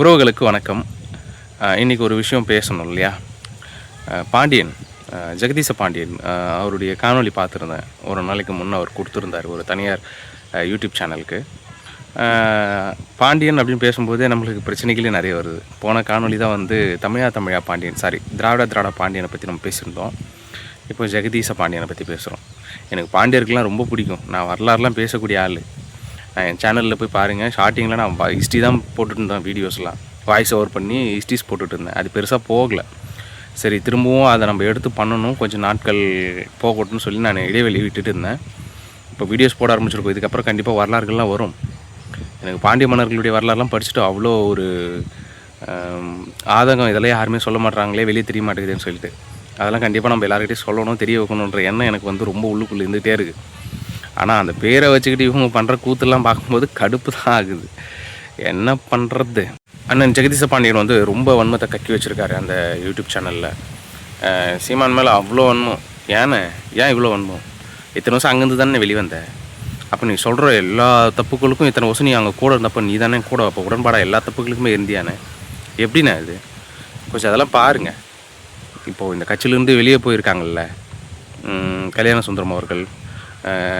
உறவுகளுக்கு வணக்கம். இன்றைக்கி ஒரு விஷயம் பேசணும் இல்லையா? பாண்டியன், ஜெகதீச பாண்டியன் அவருடைய காணொளி பார்த்துருந்தேன். ஒரு நாளைக்கு முன்னே அவர் கொடுத்துருந்தார் ஒரு தனியார் யூடியூப் சேனலுக்கு. பாண்டியன் அப்படின்னு பேசும்போதே நம்மளுக்கு பிரச்சனைகளே நிறைய வருது. போன காணொளி தான் வந்து தமிழா பாண்டியன், திராவிட பாண்டியனை பற்றி நம்ம பேசியிருந்தோம். இப்போ ஜெகதீச பாண்டியனை பற்றி பேசுகிறோம். எனக்கு பாண்டியர்கள்லாம் ரொம்ப பிடிக்கும். நான் வரலாறுலாம் பேசக்கூடிய ஆள். நான் என் சேனலில் போய் பாருங்கள். ஸ்டார்டிங்கில் நான் ஹிஸ்ட்ரி தான் போட்டுட்டு இருந்தேன். வீடியோஸ்லாம் வாய்ஸ் ஓவர் பண்ணி ஹிஸ்ட்ரிஸ் போட்டுட்டு இருந்தேன். அது பெருசாக போகலை. சரி, திரும்பவும் அதை நம்ம எடுத்து பண்ணணும், கொஞ்சம் நாட்கள் போகட்டும்னு சொல்லி நான் இடைவெளி விட்டுட்டு இருந்தேன். இப்போ வீடியோஸ் போட ஆரம்பிச்சிருக்கோம். இதுக்கப்புறம் கண்டிப்பாக வரலாறுகள்லாம் வரும். எனக்கு பாண்டிய மன்னர்களுடைய வரலாறுலாம் படிச்சுட்டு அவ்வளோ ஒரு ஆதங்கம். இதெல்லாம் யாருமே சொல்ல மாட்டாங்களே, வெளியே தெரிய மாட்டேங்குதுன்னு சொல்லிட்டு. அதெல்லாம் கண்டிப்பாக நம்ம எல்லாருக்கிட்டையும் சொல்லணும், தெரிய வைக்கணுன்ற எண்ணம் எனக்கு வந்து ரொம்ப உள்ளுக்குள்ளே இருந்துகிட்டே இருக்குது. ஆனால் அந்த பேரை வச்சுக்கிட்டு இவங்க பண்ணுற கூத்துலாம் பார்க்கும்போது கடுப்பு தான் ஆகுது. என்ன பண்ணுறது? அண்ணன் ஜெகதீச பாண்டியன் வந்து ரொம்ப வன்மத்தை கக்கி வச்சுருக்காரு அந்த யூடியூப் சேனலில். சீமான் மேலே அவ்வளோ வன்மம். ஏன் இவ்வளோ வன்மம்? இத்தனை வருஷம் அங்கேருந்து தானே வெளியே வந்த. அப்போ நீ சொல்கிற எல்லா தப்புகளுக்கும் இத்தனை வருஷம் நீ அங்கே கூட இருந்தப்போ நீ தானே கூட அப்போ உடன்பாடாக எல்லா தப்புகளுக்குமே இருந்தியானே? எப்படிண்ணே இது? கொஞ்சம் அதெல்லாம் பாருங்கள். இப்போது இந்த கட்சியிலேருந்து வெளியே போயிருக்காங்கல்ல, கல்யாண சுந்தரம் அவர்கள்,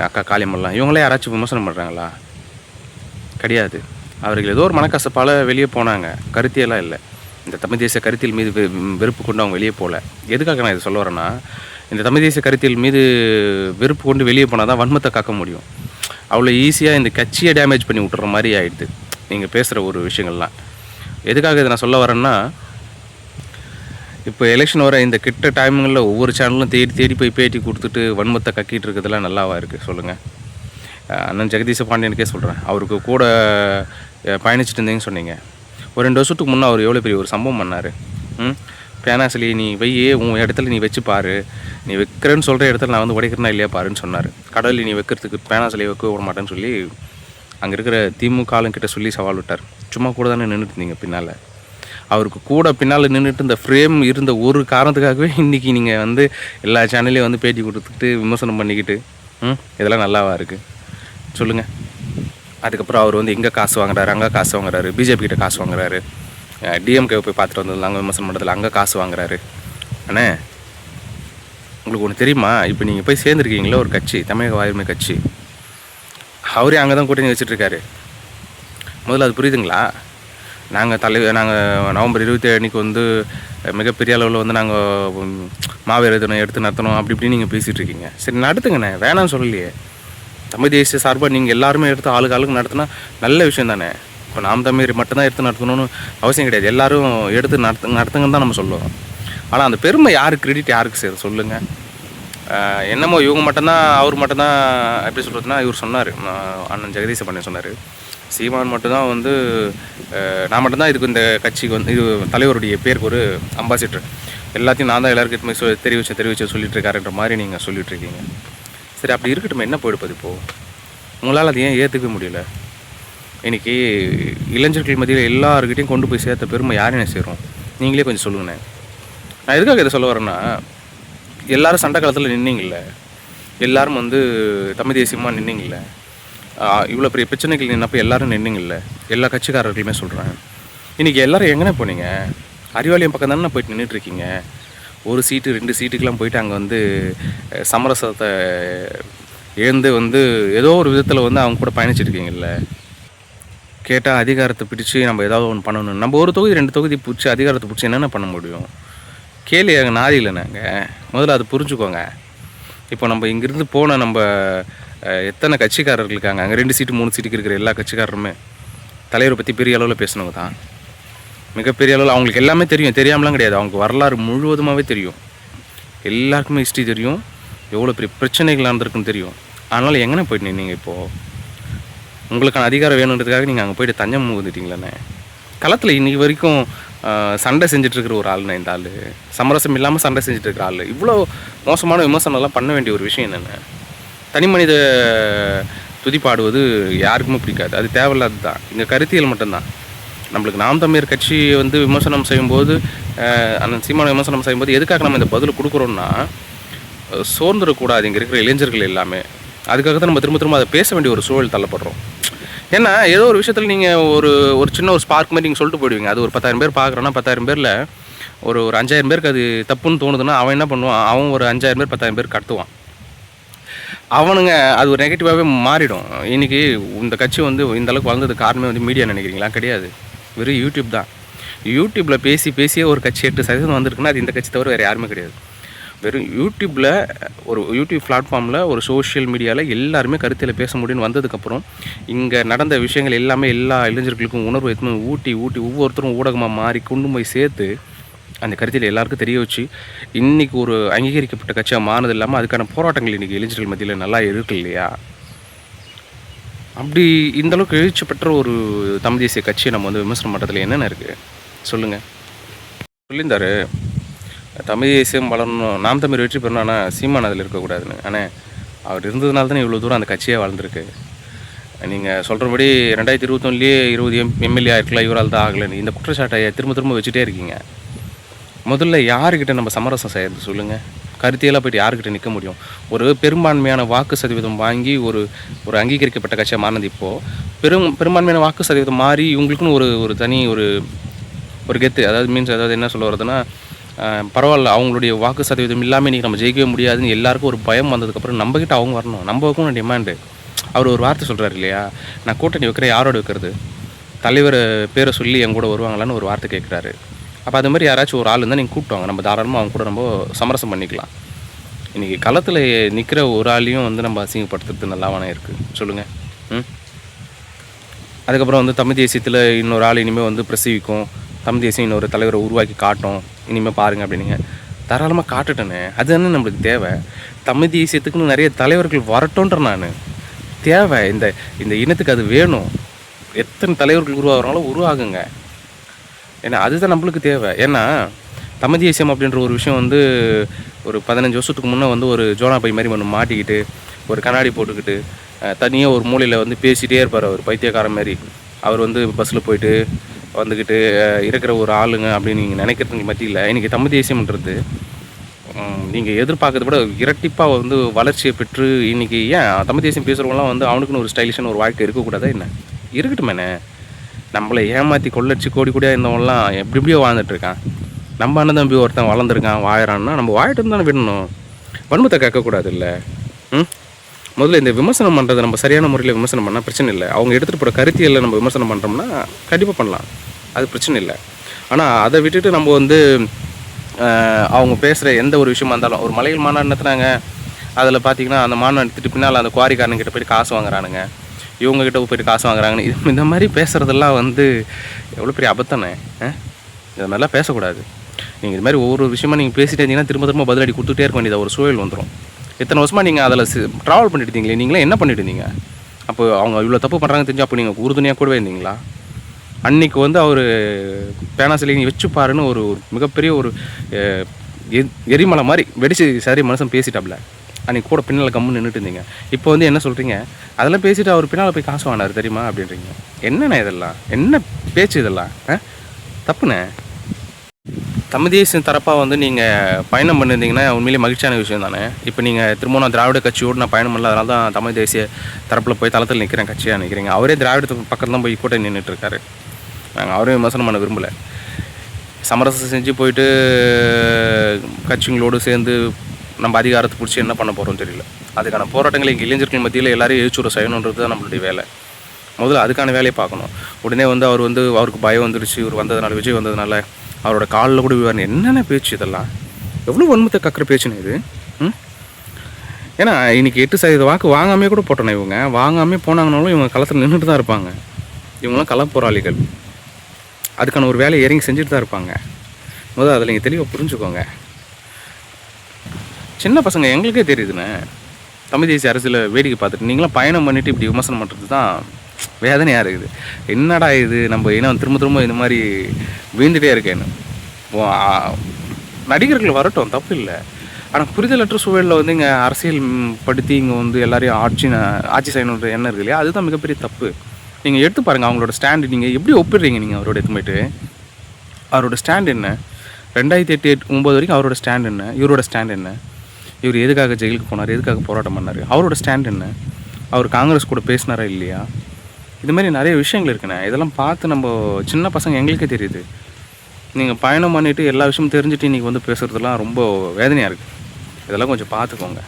அக்கா காளியம்மெல்லாம், இவங்களே யாராச்சும் விமர்சனம் பண்ணுறாங்களா? கிடையாது. அவர்கள் ஏதோ ஒரு மனக்கசப்பால் வெளியே போனாங்க. கருத்தியெல்லாம் இல்லை. இந்த தமிழ் தேசிய கருத்தியல் மீது வெறுப்பு கொண்டு அவங்க வெளியே போகல. எதுக்காக நான் இதை சொல்ல வரேன்னா, இந்த தமிழ் தேசிய கருத்தியல் மீது வெறுப்பு கொண்டு வெளியே போனால் தான் வன்மத்தை காக்க முடியும். அவ்வளோ ஈஸியாக இந்த கட்சியை டேமேஜ் பண்ணி விட்டுற மாதிரி ஆகிடுது நீங்கள் பேசுகிற ஒரு விஷயங்கள்லாம். எதுக்காக இதை நான் சொல்ல வரேன்னா, இப்போ எலெக்ஷன் வர இந்த கிட்ட டைமுங்களில் ஒவ்வொரு சேனலும் தேடி போய் பேட்டி கொடுத்துட்டு வன்மத்தை கக்கிட்டு இருக்கிறதுலாம் நல்லாவா இருக்குது சொல்லுங்கள்? அண்ணன் ஜெகதீச பாண்டியனுக்கே சொல்கிறேன். அவருக்கு கூட பயணிச்சுட்டு இருந்தீங்கன்னு சொன்னீங்க. ஒரு 2 வருஷத்துக்கு முன்னே அவர் எவ்வளோ பெரிய ஒரு சம்பவம் பண்ணார். பேனாசிலி நீ உன் இடத்துல நீ வச்சு பாரு, நீ வைக்கிறேன்னு சொல்கிற இடத்துல நான் வந்து உடைக்கிறேன்னா இல்லையா பாருன்னு சொன்னார். கடலில் நீ வைக்கிறதுக்கு பேனாசிலியை வைக்க விட மாட்டேன்னு சொல்லி அங்கே இருக்கிற திமுக ஆளுங்கிட்ட சொல்லி சவால் விட்டார். சும்மா கூட தானே நின்றுட்டு இருந்தீங்க பின்னால். அவருக்கு கூட பின்னால் நின்றுட்டு இந்த ஃப்ரேம் இருந்த ஒரு காரணத்துக்காகவே இன்றைக்கி நீங்கள் வந்து எல்லா சேனல்லையும் வந்து பேட்டி கொடுத்துட்டு விமர்சனம் பண்ணிக்கிட்டு இதெல்லாம் நல்லாவா இருக்குது சொல்லுங்கள்? அதுக்கப்புறம் அவர் வந்து இங்கே காசு வாங்குறாரு, அங்கே காசு வாங்குறாரு, பிஜேபி கிட்ட காசு வாங்குறாரு, டிஎம்கே போய் பார்த்துட்டு வந்ததில் அங்கே விமர்சனம் பண்ணுறதுல அங்கே காசு வாங்குறாரு. அண்ணே, உங்களுக்கு ஒன்று தெரியுமா? இப்போ நீங்கள் போய் சேர்ந்துருக்கீங்களே ஒரு கட்சி, தமிழக வாயுரிமை கட்சி, அவரே அங்கே தான் கூட்டணி வச்சுட்ருக்காரு. முதல்ல அது புரியுதுங்களா? நாங்கள் நவம்பர் 27 அன்றைக்கி வந்து மிகப்பெரிய அளவில் வந்து நாங்கள் மாவீர தினம் எடுத்து நடத்தணும் அப்படி இப்படின்னு நீங்கள் பேசிகிட்டு இருக்கீங்க. சரி, நடத்துங்கண்ணே, வேணாம்னு சொல்லலையே. தமிழ் தேசிய சார்பாக நீங்கள் எல்லாருமே எடுத்து ஆளுக்கு நடத்தினா நல்ல விஷயம் தானே. இப்போ நாம் தமிழ் மட்டும்தான் எடுத்து நடத்தணும்னு அவசியம் கிடையாது. எல்லோரும் எடுத்து நடத்துங்கன்னு தான் நம்ம சொல்லுவோம். ஆனால் அந்த பெருமை யாருக்கு, கிரெடிட் யாருக்கு சேரும் சொல்லுங்கள்? என்னமோ இவங்க மட்டும்தான், அவர் மட்டும்தான் எப்படி சொல்கிறதுனா, இவர் சொன்னார், அண்ணன் ஜெகதீச பாண்டியன் சொன்னார், சீமான் மட்டும்தான் வந்து நான் மட்டும்தான் இதுக்கு இந்த கட்சிக்கு வந்து இது தலைவருடைய பேருக்கு ஒரு அம்பாசிடர், எல்லாத்தையும் நான் தான் எல்லாருக்கிட்டுமே தெரிவிச்சு சொல்லிட்டு இருக்காருன்ற மாதிரி நீங்கள் சொல்லிட்டு இருக்கீங்க. சரி, அப்படி இருக்கட்டும், என்ன போயிடுப்பது இப்போது? உங்களால் அது ஏன் ஏற்றுக்க முடியல? இன்றைக்கி இளைஞர்கள் மத்தியில் எல்லாருக்கிட்டையும் கொண்டு போய் சேர்த்த பெருமை யாருன்னு சேரும்? நீங்களே கொஞ்சம் சொல்லுங்கண்ணே. நான் எதுக்காக இதை சொல்ல வரேன்னா, எல்லோரும் சண்டை காலத்தில் நின்னீங்கல்ல, எல்லோரும் வந்து தமிழ் தேசியமாக நின்னீங்கல்ல, இவ்வளோ பெரிய பிரச்சனைகள் நின்னப்போ எல்லோரும் நின்னீங்கல்ல, எல்லா கட்சிக்காரர்களுமே சொல்கிறேன். இன்றைக்கி எல்லோரும் எங்கேனே போனீங்க? அறிவாலயம் பக்கம் தானே போயிட்டு நின்றுட்டுருக்கீங்க. ஒரு சீட்டு 2 சீட்டுக்கெலாம் போயிட்டு அங்கே வந்து சமரசத்தை எழுந்து வந்து ஏதோ ஒரு விதத்தில் வந்து அவங்க கூட பயணிச்சிருக்கீங்கல்ல. கேட்டால் அதிகாரத்தை பிடிச்சி நம்ம ஏதாவது ஒன்று பண்ணணும். நம்ம ஒரு தொகுதி 2 தொகுதி பிடிச்சி அதிகாரத்தை பிடிச்சி என்னென்ன பண்ண முடியும்? கேள்வி அங்கே நாதி இல்லை. நாங்கள் முதல்ல அதை புரிஞ்சுக்கோங்க. இப்போ நம்ம இங்கேருந்து போன நம்ம எத்தனை கட்சிக்காரர்கள் இருக்காங்க அங்கே, 2 சீட்டு 3 சீட்டுக்கு இருக்கிற எல்லா கட்சிக்காரருமே தலைவரை பற்றி பெரிய அளவில் பேசினவங்க தான். மிகப்பெரிய அளவில் அவங்களுக்கு எல்லாமே தெரியும், தெரியாமலாம் கிடையாது. அவங்களுக்கு வரலாறு முழுவதுமாகவே தெரியும். எல்லாருக்குமே ஹிஸ்ட்ரி தெரியும், எவ்வளோ பெரிய பிரச்சனைகள் நடந்திருக்குன்னு தெரியும். அதனால் எங்கேனே போயிட்டு நின்னீங்க? இப்போது உங்களுக்கான அதிகாரம் வேணுன்றதுக்காக நீங்கள் அங்கே போய்ட்டு தஞ்சம் வந்துட்டீங்களே. களத்தில் இன்றைக்கி வரைக்கும் சண்டை செஞ்சிட்ருக்கிற ஒரு ஆளுண்ணே இந்த ஆள். சமரசம் இல்லாமல் சண்டை செஞ்சிட்ருக்கிற ஆள். இவ்வளோ மோசமான விமர்சனம்லாம் பண்ண வேண்டிய ஒரு விஷயம் என்னென்ன? தனி மனித துதிப்பாடுவது யாருக்குமே பிடிக்காது, அது தேவையில்லாது தான். இங்கே கருத்தியல் மட்டும்தான். நம்மளுக்கு நாம் தமிழர் கட்சி வந்து விமர்சனம் செய்யும்போது, அந்த சீமான விமர்சனம் செய்யும்போது எதுக்காக நம்ம இந்த பதில் கொடுக்குறோன்னா, சோர்ந்துடக்கூடாது இங்கே இருக்கிற இளைஞர்கள் எல்லாமே. அதுக்காக தான் நம்ம திரும்ப அதை பேச வேண்டிய ஒரு சூழல் தள்ளப்படுறோம். ஏன்னா ஏதோ ஒரு விஷயத்தில் நீங்கள் ஒரு சின்ன ஒரு ஸ்பார்க் மாதிரி நீங்கள் சொல்லிட்டு போயிடுவீங்க. அது ஒரு 10,000 பேர் பார்க்குறோன்னா 10,000 பேரில் ஒரு 5,000 பேருக்கு அது தப்புன்னு தோணுதுன்னா அவன் என்ன பண்ணுவான், அவன் ஒரு 5,000 பேர் 10,000 பேர் கடத்துவான். அவனுங்க அது ஒரு நெகட்டிவாகவே மாறிடும். இன்றைக்கி இந்த கட்சி வந்து இந்தளவுக்கு வளர்ந்தது காரணமே வந்து மீடியா நினைக்கிறீங்களா? கிடையாது. வெறும் யூடியூப் தான். யூடியூப்பில் பேசியே ஒரு கட்சி 8% வந்திருக்குன்னா அது இந்த கட்சி தவிர வேறு யாருமே கிடையாது. வெறும் யூடியூப்பில் ஒரு யூடியூப் பிளாட்ஃபார்மில் ஒரு சோஷியல் மீடியாவில் எல்லாருமே கருத்தில் பேச முடியும்னு வந்ததுக்கப்புறம் இங்கே நடந்த விஷயங்கள் எல்லாமே எல்லா இளைஞர்களுக்கும் உணர்வு எதுவுமே ஊட்டி ஒவ்வொருத்தரும் ஊடகமாக மாறி கொண்டு போய் சேர்த்து அந்த கருத்தில் எல்லாருக்கும் தெரிய வச்சு இன்றைக்கி ஒரு அங்கீகரிக்கப்பட்ட கட்சியாக மாறினது இல்லாமல் அதுக்கான போராட்டங்கள் இன்றைக்கி இளைஞர்கள் மத்தியில் நல்லா இருக்கு இல்லையா? அப்படி இந்தளவுக்கு எழுச்சி பெற்ற ஒரு தமிழ் தேசிய கட்சியை நம்ம வந்து விமர்சனம் பண்ணுறதுல என்னென்ன இருக்குது சொல்லுங்கள். சொல்லியிருந்தார் தமிழ் தேசியம் வளரணும், நாம் தமிழ் வெற்றி பெறணும், ஆனால் சீமான் அதில் இருக்கக்கூடாதுன்னு. ஆனால் அவர் இருந்ததுனால தானே இவ்வளோ தூரம் அந்த கட்சியே வளர்ந்துருக்கு. நீங்கள் சொல்கிறபடி 2021 20 எம்எல்ஏ ஆயிருக்கலாம், இவரால் தான் ஆகலைன்னு இந்த குற்றச்சாட்டை திரும்ப வச்சுட்டே இருக்கீங்க. முதல்ல யாருக்கிட்ட நம்ம சமரசம் செய்யறது சொல்லுங்கள்? கருத்தியெல்லாம் போய்ட்டு யாருக்கிட்ட நிற்க முடியும்? ஒரு பெரும்பான்மையான வாக்கு சதவீதம் வாங்கி ஒரு அங்கீகரிக்கப்பட்ட கட்சியாக மாறினது இப்போது பெரும்பான்மையான வாக்கு சதவீதம் மாறி இவங்களுக்குன்னு ஒரு தனி ஒரு கெத்து, அதாவது என்ன சொல்ல வருதுன்னா, பரவாயில்ல அவங்களுடைய வாக்கு சதவீதம் இல்லாமல் இன்றைக்கி நம்ம ஜெயிக்கவே முடியாதுன்னு எல்லாருக்கும் ஒரு பயம் வந்ததுக்கப்புறம் நம்மக்கிட்ட அவங்க வரணும், நம்ம வைக்கணும் டிமாண்டு. அவர் ஒரு வார்த்தை சொல்கிறார் இல்லையா, நான் கூட்டணி வைக்கிறேன், யாரோட வைக்கிறது, தலைவர் பேரை சொல்லி என் கூட வருவாங்களான்னு ஒரு வார்த்தை கேட்குறாரு. அப்போ அது மாதிரி யாராச்சும் ஒரு ஆள் இருந்தால் நீங்கள் கூப்பிட்டு வாங்க, நம்ம தாராளமாக அவங்க கூட நம்ம சமரசம் பண்ணிக்கலாம். இன்றைக்கி களத்தில் நிற்கிற ஒரு ஆளையும் வந்து நம்ம அசிங்கப்படுத்துறது நல்லாவானே இருக்குது சொல்லுங்கள். அதுக்கப்புறம் வந்து தமிழ் தேசியத்தில் இன்னொரு ஆள் இனிமேல் வந்து பிரசவிக்கும், தமிழ் தேசியம் இன்னொரு தலைவரை உருவாக்கி காட்டும், இனிமேல் பாருங்கள் அப்படின்னீங்க. தாராளமாக காட்டுட்டேனே, அதுதானே நம்மளுக்கு தேவை. தமிழ் தேசியத்துக்குன்னு நிறைய தலைவர்கள் வரட்டும்ன்ற நான் தேவை, இந்த இனத்துக்கு அது வேணும். எத்தனை தலைவர்கள் உருவாகிறாங்களோ உருவாகுங்க, ஏன்னா அதுதான் நம்மளுக்கு தேவை. ஏன்னா தமிழ் தேசியம் அப்படின்ற ஒரு விஷயம் வந்து ஒரு 15 வருஷத்துக்கு முன்னே வந்து ஒரு ஜோனா பை மாதிரி ஒன்று மாட்டிக்கிட்டு ஒரு கண்ணாடி போட்டுக்கிட்டு தனியாக ஒரு மூலையில் வந்து பேசிகிட்டே இருப்பார், அவர் பைத்தியக்காரன் மாதிரி. அவர் வந்து பஸ்ஸில் போயிட்டு வந்துக்கிட்டு இருக்கிற ஒரு ஆளுங்க அப்படின்னு நீங்கள் நினைக்கிறதுக்கு மத்தியில் இன்றைக்கி தமிழ் தேசியம்ன்றது நீங்கள் எதிர்பார்க்கறத விட இரட்டிப்பாக வந்து வளர்ச்சியை பெற்று இன்றைக்கி ஏன் தமிழ் தேசியம் பேசுகிறவங்களாம் வந்து அவனுக்குன்னு ஒரு ஸ்டைலிஷான ஒரு வாழ்க்கை இருக்கக்கூடாதா என்ன? இருக்கட்டுமேண்ணே. நம்மளை ஏமாற்றி கொள்ளடிச்சு கோடியாக இருந்தவங்களாம் எப்படியோ வாழ்ந்துட்டுருக்கான். நம்ம அண்ணன் தம்பி ஒருத்தன் வளர்ந்துருக்கான் வாழறான்னா நம்ம வாழிட்டு தானே விடணும், வன்மத்தை கேட்கக்கூடாது இல்லை? முதல்ல இந்த விமர்சனம் பண்ணுறதை நம்ம சரியான முறையில் விமர்சனம் பண்ணால் பிரச்சனை இல்லை. அவங்க எடுத்துகிட்டு போகிற கருத்தியலில் நம்ம விமர்சனம் பண்ணுறோம்னா கண்டிப்பாக பண்ணலாம், அது பிரச்சனை இல்லை. ஆனால் அதை விட்டுட்டு நம்ம வந்து அவங்க பேசுகிற எந்த ஒரு விஷயமா இருந்தாலும், ஒரு மலையில் மாநாடு நடத்துனாங்க, அதில் பார்த்திங்கன்னா அந்த மாநாடு எடுத்துகிட்டு பின்னால் அந்த குவாரிக்காரன்கிட்ட போய்ட்டு காசு வாங்குறானுங்க, இவங்ககிட்ட போய்ட்டு காசு வாங்குறாங்கன்னு இந்த மாதிரி பேசுகிறதெல்லாம் வந்து எவ்வளோ பெரிய அபத்தனே. இது மாதிரிலாம் பேசக்கூடாது. நீங்கள் இது மாதிரி ஒவ்வொரு விஷயமா நீங்கள் பேசிட்டே இருந்தீங்கன்னா திரும்ப பதிலடி கொடுத்துட்டே இருக்க வேண்டியது ஒரு சூழல் வந்துடும். எத்தனை வருஷமாக நீங்கள் அதில் ட்ராவல் பண்ணிட்டு இருந்தீங்களே, நீங்களே என்ன பண்ணிட்டு இருந்தீங்க? அப்போ அவங்க இவ்வளோ தப்பு பண்ணுறாங்கன்னு தெரிஞ்சு அப்போ நீங்கள் உறுதுணையாக கூடவே இருந்தீங்களா? அன்றைக்கி வந்து அவர் பேனாசிலி நீ வச்சு பாருன்னு ஒரு மிகப்பெரிய ஒரு எரிமலை மாதிரி வெடிச்சு சரி மனுஷன் பேசிட்டாப்ல, அன்றைக்கி கூட பின்னால் கம்முன்னு நின்றுட்டு இருந்தீங்க. இப்போ வந்து என்ன சொல்கிறீங்க, அதெல்லாம் பேசிவிட்டு அவர் பின்னால் போய் காசு வாங்கினார் தெரியுமா அப்படின்றீங்க. என்னண்ணே இதெல்லாம், என்ன பேச்சு இதெல்லாம்? தப்புண்ணே. தமிழ் தேசியம் தரப்பாக வந்து நீங்கள் பயணம் பண்ணியிருந்தீங்கன்னா உண்மையிலேயே மகிழ்ச்சியான விஷயம் தானே. இப்போ நீங்கள் திரும்ப நான் திராவிட கட்சியோடு நான் பயணம் பண்ணல, அதனால தான் தமிழ் தேசிய தரப்பில் போய் தளத்தில் நிற்கிறேன் கட்சியாக நிற்கிறீங்க. அவரே திராவிடத்துக்கு பக்கத்தில் தான் போய் கூட்டம் நின்றுட்டுருக்காரு. நாங்கள் அவரையும் விமர்சனம் பண்ண விரும்பலை. சமரசம் செஞ்சு போயிட்டு கட்சிங்களோடு சேர்ந்து நம்ம அதிகாரத்தை பிடிச்சி என்ன பண்ண போகிறோம்னு தெரியல. அதுக்கான போராட்டங்களை இங்கே இளைஞர்கள் மத்தியில் எல்லாரையும் எழுச்சுரை செய்யணுன்றது தான் நம்மளுடைய வேலை. முதல்ல அதுக்கான வேலையை பார்க்கணும். உடனே வந்து அவருக்கு பயம் வந்துடுச்சு, இவர் வந்ததுனால, விஜய் வந்ததுனால அவரோட காலில் கூட விவாரணம். என்னென்ன பேச்சு இதெல்லாம், எவ்வளோ வன்மத்தை கக்கிற பேச்சுன்னு இது. ஏன்னா இன்றைக்கி 8% வாக்கு வாங்காமே கூட போட்டோன்னே, இவங்க வாங்காமே போனாங்கனாலும் இவங்க களத்தில் நின்றுட்டு தான் இருப்பாங்க. இவங்களாம் கள போராளிகள், அதுக்கான ஒரு வேலையை இறங்கி செஞ்சுட்டு தான் இருப்பாங்க. முதல்ல அதில் நீங்கள் தெளிவாக புரிஞ்சுக்கோங்க. சின்ன பசங்க எங்களுக்கே தெரியுதுண்ணே, தமிழ் தேசிய அரசியல் வேடிக்கை பார்த்துட்டு நீங்களாம் பயணம் பண்ணிவிட்டு இப்படி விமர்சனம் பண்ணுறது தான் வேதனையாக இருக்குது. என்னடா இது, நம்ம ஏன்னா திரும்ப இந்த மாதிரி வீழ்ந்துகிட்டே இருக்கேன்னு. நடிகர்கள் வரட்டும், தப்பு இல்லை. ஆனால் புரிதலற்ற சூழலில் வந்து இங்கே அரசியல் படுத்தி இங்கே வந்து எல்லாரையும் ஆட்சி செய்யணுன்ற எண்ணம் இருக்கு இல்லையா, அதுதான் மிகப்பெரிய தப்பு. நீங்கள் எடுத்து பாருங்கள் அவங்களோட ஸ்டாண்டு. நீங்கள் எப்படி ஒப்பிடுறீங்க? நீங்கள் அவரோட எடுத்துமைட்டு அவரோட ஸ்டாண்ட் என்ன? 2008-9 வரைக்கும் அவரோட ஸ்டாண்ட் என்ன? இவரோட ஸ்டாண்ட் என்ன? இவர் எதுக்காக ஜெயிலுக்கு போனார், எதுக்காக போராட்டம் பண்ணார், அவரோட ஸ்டாண்ட் என்ன? அவர் காங்கிரஸ் கூட பேசினாரா இல்லையா? இது மாதிரி நிறைய விஷயங்கள் இருக்குண்ணே. இதெல்லாம் பார்த்து நம்ம சின்ன பசங்க எங்களுக்கே தெரியுது. நீங்கள் பயணம் பண்ணிவிட்டு எல்லா விஷயமும் தெரிஞ்சுட்டு இன்றைக்கி வந்து பேசுகிறதுலாம் ரொம்ப வேதனையாக இருக்குது. இதெல்லாம் கொஞ்சம் பார்த்துக்கோங்க.